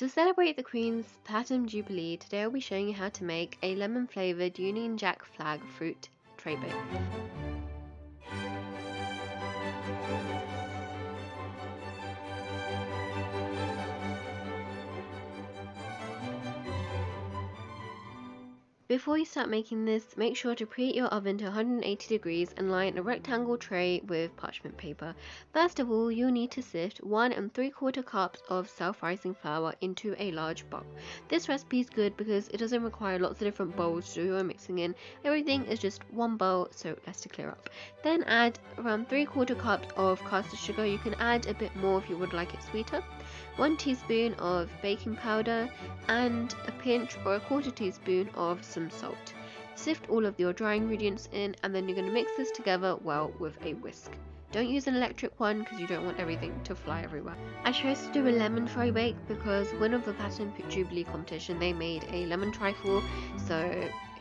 To celebrate the Queen's Platinum Jubilee, today I'll be showing you how to make a lemon flavoured Union Jack flag fruit Traybake. Before you start making this, make sure to preheat your oven to 180 degrees and line a rectangle tray with parchment paper. First of all, you'll need to sift 1 3/4 cups of self-rising flour into a large bowl. This recipe is good because it doesn't require lots of different bowls to do your mixing in. Everything is just one bowl, so less to clear up. Then add around 3/4 cups of caster sugar. You can add a bit more if you would like it sweeter. 1 teaspoon of baking powder and a pinch or a 1/4 teaspoon of some salt. Sift all of your dry ingredients in, and then you're going to mix this together well with a whisk. Don't use an electric one because you don't want everything to fly everywhere. I chose to do a lemon Traybake because one of the Platinum Jubilee competition they made a lemon trifle, so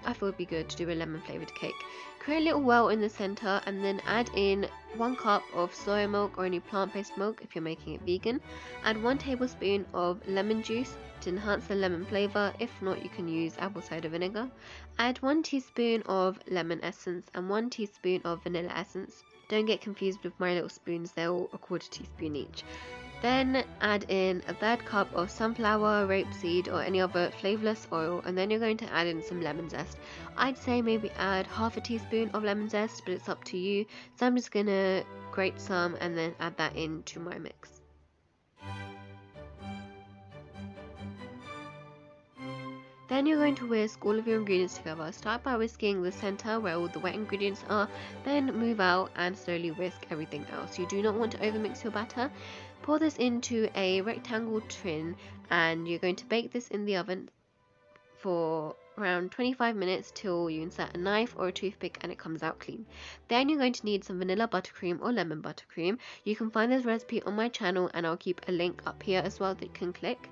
I thought it'd be good to do a lemon flavoured cake. Create a little well in the centre and then add in 1 cup of soya milk or any plant-based milk if you're making it vegan. Add 1 tablespoon of lemon juice to enhance the lemon flavour. If not, you can use apple cider vinegar. Add 1 teaspoon of lemon essence and 1 teaspoon of vanilla essence. Don't get confused with my little spoons, they're all a 1/4 teaspoon each. Then add in a 1/3 cup of sunflower, rapeseed or any other flavourless oil, and then you're going to add in some lemon zest. I'd say maybe add 1/2 teaspoon of lemon zest, but it's up to you. So I'm just going to grate some and then add that into my mix. Then you're going to whisk all of your ingredients together. Start by whisking the center where all the wet ingredients are, then move out and slowly whisk everything else. You do not want to overmix your batter. Pour this into a rectangle tin and you're going to bake this in the oven for around 25 minutes till you insert a knife or a toothpick and it comes out clean. Then you're going to need some vanilla buttercream or lemon buttercream. You can find this recipe on my channel and I'll keep a link up here as well that you can click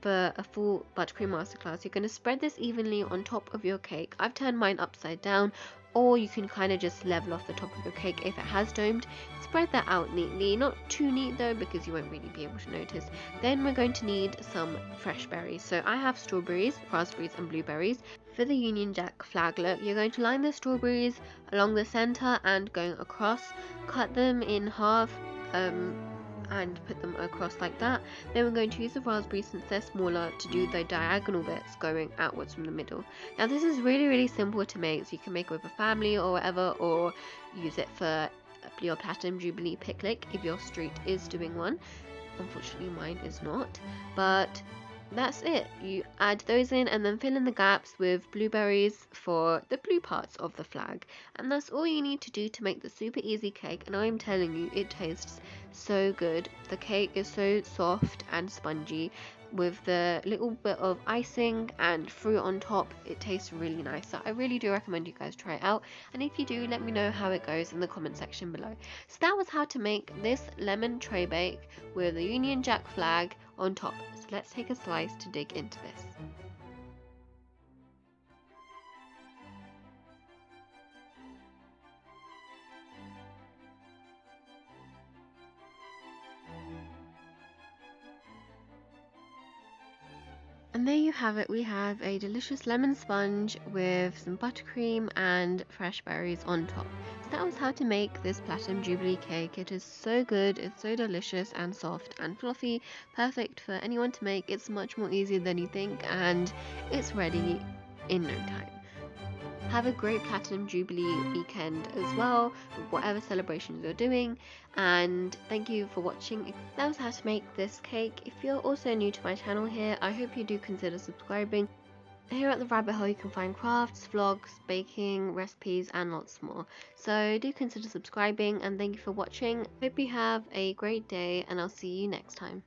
for a full buttercream masterclass. You're going to spread this evenly on top of your cake. I've turned mine upside down, or you can kind of just level off the top of your cake if it has domed. Spread that out neatly, not too neat though because you won't really be able to notice. Then we're going to need some fresh berries. So I have strawberries, raspberries and blueberries. For the Union Jack flag look, you're going to line the strawberries along the center and going across. Cut them in half and put them across like that. Then we're going to use the raspberries since they're smaller to do the diagonal bits going outwards from the middle. Now this is really simple to make, so you can make it with a family or whatever, or use it for your Platinum Jubilee picnic if your street is doing one. Unfortunately mine is not, but that's it. You add those in and then fill in the gaps with blueberries for the blue parts of the flag, and that's all you need to do to make the super easy cake. And I'm telling you, it tastes so good. The cake is so soft and spongy with the little bit of icing and fruit on top. It tastes really nice, so I really do recommend you guys try it out, and if you do, let me know how it goes in the comment section below. So that was how to make this lemon Traybake with the Union Jack flag on top. So let's take a slice to dig into this. And there you have it. We have a delicious lemon sponge with some buttercream and fresh berries on top. So that was how to make this Platinum Jubilee cake. It is so good, it's so delicious and soft and fluffy, perfect for anyone to make. It's much more easy than you think and it's ready in no time. Have a great Platinum Jubilee weekend as well, with whatever celebrations you're doing, and thank you for watching. That was how to make this cake. If you're also new to my channel here, I hope you do consider subscribing. Here at the Rabbit Hole you can find crafts, vlogs, baking, recipes and lots more. So do consider subscribing, and thank you for watching. Hope you have a great day and I'll see you next time.